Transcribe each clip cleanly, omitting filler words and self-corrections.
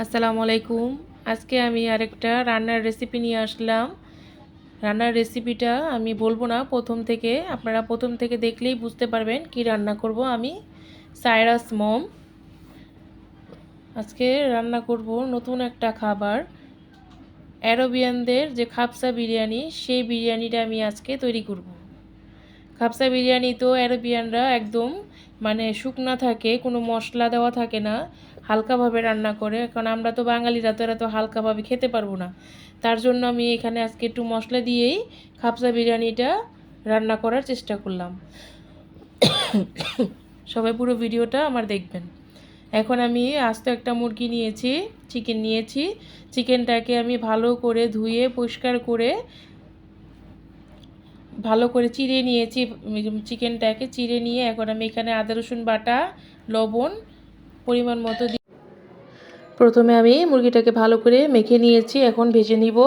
আসসালামু আলাইকুম। আজকে আমি আরেকটা রান্নার রেসিপি নিয়ে আসলাম। রান্নার রেসিপিটা আমি বলবো না প্রথম থেকে, আপনারা প্রথম থেকে দেখলেই বুঝতে পারবেন কি রান্না করব। আমি সাইরাস মম আজকে রান্না করব নতুন একটা খাবার, অ্যারাবিয়ানদের যে খাবসা বিরিয়ানি, সেই বিরিয়ানিটা আমি আজকে তৈরি করব। খাবসা বিরিয়ানি তো অ্যারাবিয়ানরা একদম শুকনা থাকে, কোনো মশলা দেওয়া থাকে না, হালকাভাবে রান্না করে। কারণ আমরা তো বাঙালিরা তো এরা তো হালকাভাবে খেতে পারবো না। তার জন্য আমি এখানে আজকে একটু মশলা দিয়েই খাবসা বিরিয়ানিটা রান্না করার চেষ্টা করলাম। সবাই পুরো ভিডিওটা আমার দেখবেন। এখন আমি আস্ত একটা মুরগি নিয়েছি, চিকেন নিয়েছি। চিকেনটাকে আমি ভালো করে ধুয়ে পরিষ্কার করে ভালো করে চিড়ে নিয়েছি। চিকেনটাকে চিড়ে নিয়ে এখন আমি এখানে আদা রসুন বাটা, লবণ পরিমাণ মতো দিয়ে প্রথমে আমি মুরগিটাকে ভালো করে মেখে নিয়েছি। এখন ভেজে নিব,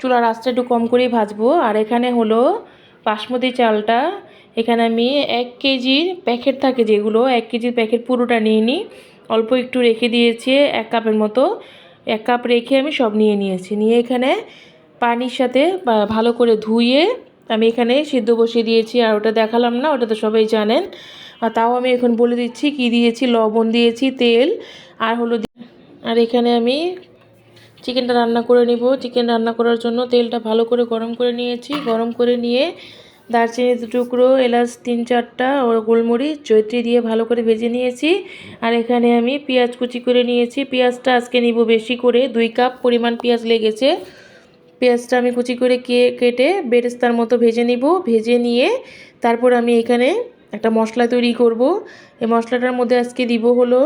চুলার আঁচটা একটু কম করেই ভাজবো। আর এখানে হলো বাসমতি চালটা, এখানে আমি 1 কেজির প্যাকেট থাকে যেগুলো, 1 কেজির প্যাকেট পুরোটা নিয়ে নিই, অল্প একটু রেখে দিয়েছি 1 কাপের মতো। 1 কাপ রেখে আমি সব নিয়ে নিয়েছি। নিয়ে এখানে পানির সাথে ভালো করে ধুয়ে আমি এখানে সিদ্ধ বসিয়ে দিয়েছি। আর ওটা দেখালাম না, ওটা তো সবাই জানেন। আর তাও আমি এখন বলে দিচ্ছি কি দিয়েছি। লবণ দিয়েছি, তেল আর হলুদ। আর এখানে আমি চিকেনটা রান্না করে নিব। চিকেন রান্না করার জন্য তেলটা ভালো করে গরম করে নিয়েছি। গরম করে নিয়ে দারচিনি 2 টুকরো, এলাচ 3-4টা ও গোলমরিচ, জয়ত্রী দিয়ে ভালো করে ভেজে নিয়েছি। আর এখানে আমি পেঁয়াজ কুচি করে নিয়েছি। পেঁয়াজটা আজকে নিব বেশি করে, 2 কাপ পরিমাণ পেঁয়াজ লেগেছে। পেঁয়াজটা আমি কুচি করে কেটে বেরেস্তার মতো ভেজে নিব। ভেজে নিয়ে তারপর আমি এখানে একটা মশলা তৈরি করব। এই মশলাটার মধ্যে আজকে দিব হলো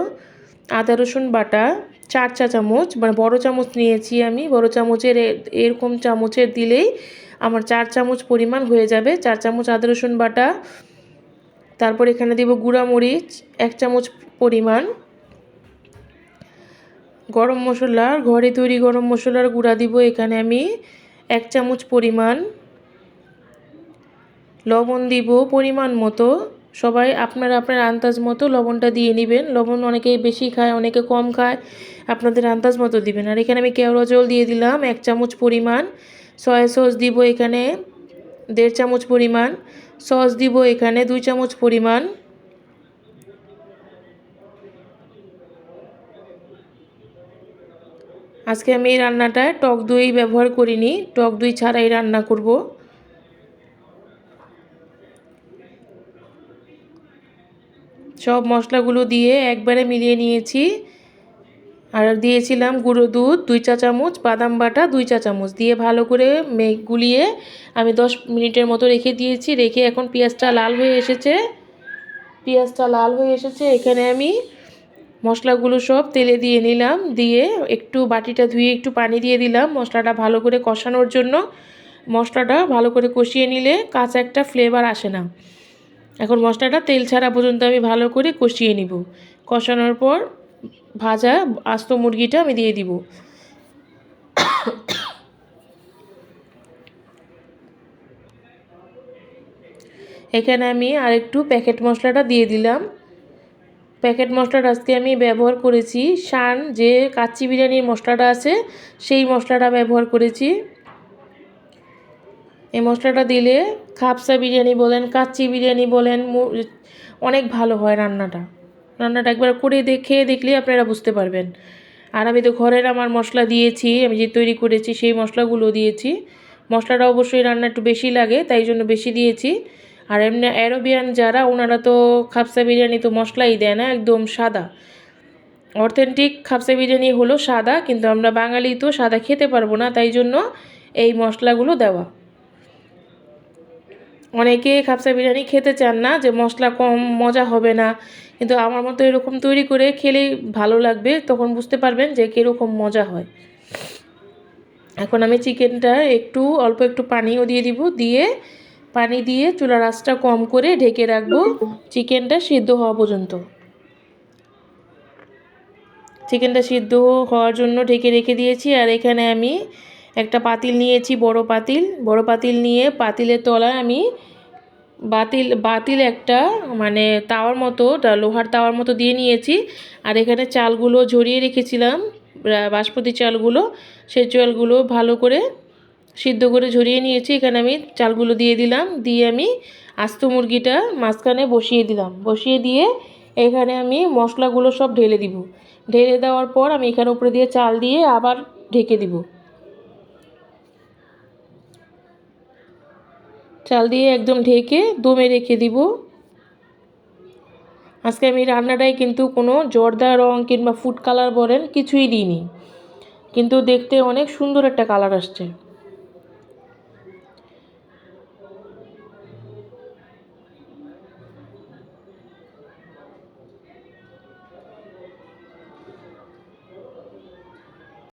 আদা রসুন বাটা 4 চা চামচ, বড় চামচ নিয়েছি আমি। বড় চামচের এরকম চামচের দিলেই আমার 4 চামচ পরিমাণ হয়ে যাবে। 4 চামচ আদা রসুন বাটা। তারপর এখানে দিব গুঁড়া মরিচ 1 চামচ পরিমাণ, গরম মশলা, ঘরে তৈরি গরম মশলার গুঁড়া দিব এখানে আমি 1 চামচ পরিমাণ, লবণ দিব পরিমাণ মতো। সবাই আপনারা আপনার আন্দাজ মতো লবণটা দিয়ে নেবেন। লবণ অনেকে বেশি খায়, অনেকে কম খায়, আপনাদের আন্দাজ মতো দিবেন। আর এখানে আমি কেওড়া জল দিয়ে দিলাম 1 চামচ পরিমাণ। সয়া সস দিব এখানে 1.5 চামচ পরিমাণ। সস দিব এখানে 2 চামচ পরিমাণ। আজকে আমি এই রান্নাটায় টক দই ব্যবহার করিনি, টক দই ছাড়াই রান্না করব। সব মশলাগুলো দিয়ে একবারে মিলিয়ে নিয়েছি। আর দিয়েছিলাম গুঁড়ো দুধ 2 চা চামচ, বাদাম বাটা 2 চা চামচ দিয়ে ভালো করে গুলিয়ে আমি 10 মিনিটের মতো রেখে দিয়েছি। রেখে এখন পেঁয়াজটা লাল হয়ে এসেছে। এখানে আমি মশলাগুলো সব তেলে দিয়ে নিলাম। দিয়ে একটু বাটিটা ধুয়ে একটু পানি দিয়ে দিলাম মশলাটা ভালো করে কষানোর জন্য। মশলাটা ভালো করে কষিয়ে নিলে কাঁচা একটা ফ্লেভার আসে না। এখন মশলাটা তেল ছাড়া পর্যন্ত আমি ভালো করে কষিয়ে নিব। কষানোর পর ভাজা আস্ত মুরগিটা আমি দিয়ে দিব। এখানে আমি আরেকটু প্যাকেট মশলাটা দিয়ে দিলাম। প্যাকেট মশলাটা আজকে আমি ব্যবহার করেছি শান, যে কাচ্চি বিরিয়ানির মশলাটা আছে সেই মশলাটা ব্যবহার করেছি। এই মশলাটা দিলে খাবসা বিরিয়ানি বলেন, কাচ্চি বিরিয়ানি বলেন, অনেক ভালো হয় রান্নাটা। একবার করে দেখলে আপনারা বুঝতে পারবেন। আর আমি তো ঘরের আমার মশলা দিয়েছি, আমি যে তৈরি করেছি সেই মশলাগুলো দিয়েছি। মশলাটা অবশ্যই রান্না একটু বেশি লাগে, তাই জন্য বেশি দিয়েছি। আর এমনি অ্যারাবিয়ান যারা, ওনারা তো খাবসা বিরিয়ানি তো মশলাই দেয় না, একদম সাদা। অথেন্টিক খাবসা বিরিয়ানি হলো সাদা, কিন্তু আমরা বাঙালি তো সাদা খেতে পারবো না, তাই জন্য এই মশলাগুলো দেওয়া। অনেকে খাবসা বিরিয়ানি খেতে চান না, যে মশলা কম মজা হবে না, কিন্তু আমার মতো এরকম তৈরি করে খেলেই ভালো লাগবে, তখন বুঝতে পারবেন যে কীরকম মজা হয়। এখন আমি চিকেনটা অল্প একটু পানিও দিয়ে দিব। পানি দিয়ে চুলার আঁচটা কম করে ঢেকে রাখবো চিকেনটা সিদ্ধ হওয়া পর্যন্ত। চিকেনটা সিদ্ধ হওয়ার জন্য ঢেকে রেখে দিয়েছি। আর এখানে আমি একটা পাতিল নিয়েছি, বড় পাতিল নিয়ে পাতিলের তলায় আমি বাতিল একটা তাওয়ার মতো, লোহার তাওয়ার মতো দিয়ে নিয়েছি। আর এখানে চালগুলো ঝরিয়ে রেখেছিলাম বাসমতি চালগুলো, সেই চালগুলো ভালো করে সিদ্ধ করে ঝরিয়ে নিয়েছি। এখানে আমি চালগুলো দিয়ে দিলাম, দিয়ে আমি আস্ত মুরগিটা মাঝখানে বসিয়ে দিলাম। বসিয়ে দিয়ে এখানে আমি মশলাগুলো সব ঢেলে দিব। ঢেলে দেওয়ার পর আমি এখানে উপরে দিয়ে চাল দিয়ে আবার ঢেকে দিব। চাল দিয়ে একদম ঢেকে দমে রেখে দিব। আজকে আমি রান্নাটায় কিন্তু কোনো জর্দা রং কিংবা ফুড কালার বলেন কিছুই দিইনি, কিন্তু দেখতে অনেক সুন্দর একটা কালার আসছে।